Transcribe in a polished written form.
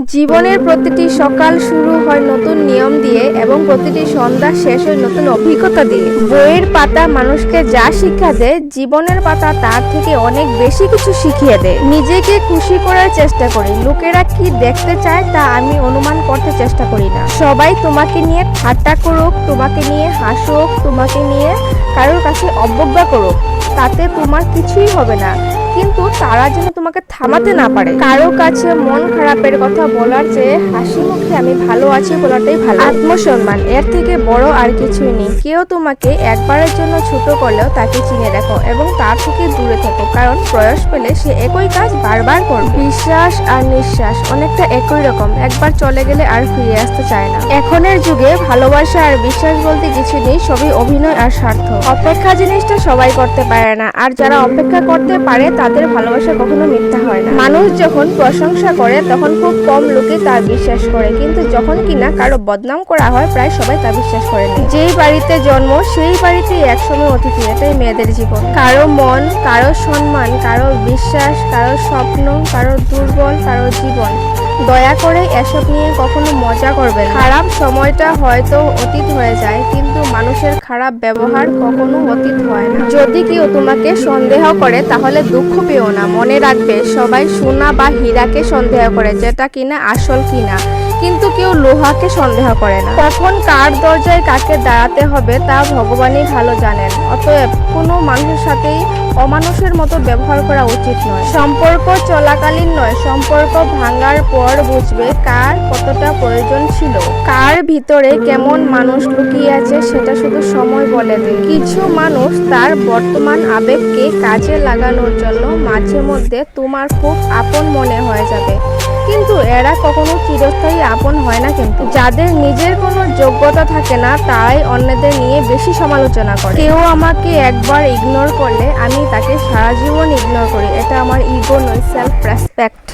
জীবনের প্রতিটি সকাল শুরু হয় নতুন নিয়ম দিয়ে এবং প্রতিটি সন্ধ্যা শেষ হয় নতুন অভিজ্ঞতা দিয়ে। বইয়ের পাতা মানুষকে যা শিক্ষা দেয়, জীবনের পাতা তার থেকে অনেক বেশি কিছু শিখিয়ে দেয়। নিজেকে খুশি করার চেষ্টা করি, লোকেরা কি দেখতে চায় তা আমি অনুমান করতে চেষ্টা করি না। সবাই তোমাকে নিয়ে ঠাট্টা করুক, তোমাকে নিয়ে হাসুক, তোমাকে নিয়ে কারোর কাছে অবজ্ঞা করুক, তাতে তোমার কিছুই হবে না, কিন্তু তারা যেন তোমাকে থামাতে না পারে। কারো কাছে মন খারাপের কথা বলার চেয়ে হাসি মুখে আমি ভালো আছি বলাটাই ভালো। আত্মসম্মান, এর থেকে বড় আর কিছুই নেই। কেউ তোমাকে একবারের জন্য ছোট করলেও তাকে চিনে রাখো এবং তার থেকে দূরে থেকো, কারণ প্রয়াস পেলে সে একই কাজ বারবার করবে। বিশ্বাস আর নিঃশ্বাস অনেকটা একই রকম, একবার চলে গেলে আর ফিরে আসতে চায় না। এখনের যুগে ভালোবাসা আর বিশ্বাস বলতে কিছু নেই, সবই অভিনয় আর স্বার্থ। অপেক্ষা জিনিসটা সবাই করতে পারে না, আর যারা অপেক্ষা করতে পারে তাদের ভালোবাসা কখনো মিথ্যা হয় না। মানুষ যখন প্রশংসা করে তখন খুব কম লোকে তা বিশ্বাস করে, কিন্তু যখন কিনা কারো বদনাম করা হয় প্রায় সবাই তা বিশ্বাস করে না। যেই বাড়িতে জন্ম সেই বাড়িতেই একসময় অতিথি, এটাই মেয়েদের জীবন। কারো মন, কারো সম্মান, কারো বিশ্বাস, কারো স্বপ্ন, কারো দুর্বল, কারো জীবন। দয়া করে এসব নিয়ে কখনো মজা করবে না। খারাপ সময়টা হয়তো অতীত হয়ে যায়, কিন্তু মানুষের খারাপ ব্যবহার কখনো অতীত হয় না। যদি কেউ তোমাকে সন্দেহ করে তাহলে দুঃখ পেও না, মনে রাখবে সবাই সোনা বা হীরাকে সন্দেহ করে, যেটা কিনা আসল কিনা, কিন্তু কেউ লোহাকে সন্দেহ করে না। কখন কার দরজায় কাকে দাঁড়াতে হবে তা ভগবানই ভালো জানেন। অতএব কোনো মানুষের সাথেই অমানুষের মতো ব্যবহার করা উচিত নয়। সম্পর্ক চলাকালীন নয়, সম্পর্ক ভাঙার পর বুঝবে কার কতটা প্রয়োজন ছিল। কার ভিতরে কেমন মানুষ লুকিয়ে আছে সেটা শুধু সময় বলে দেয়। কিছু মানুষ তার বর্তমান আবেগকে কাজে লাগানোর জন্য মাঝে মধ্যে তোমার খুব আপন মনে হয়ে যাবে, কিন্তু এরা কখনো চিরস্থায়ী আপন হয় না। কিন্তু যাদের নিজের কোনো যোগ্যতা থাকে না তারাই অন্যদের নিয়ে বেশি সমালোচনা করে। কেউ আমাকে একবার ইগনোর করলে আমি তাকে সারা জীবন ইগনোর করি, এটা আমার ইগো নয়, সেলফ রেসপেক্ট।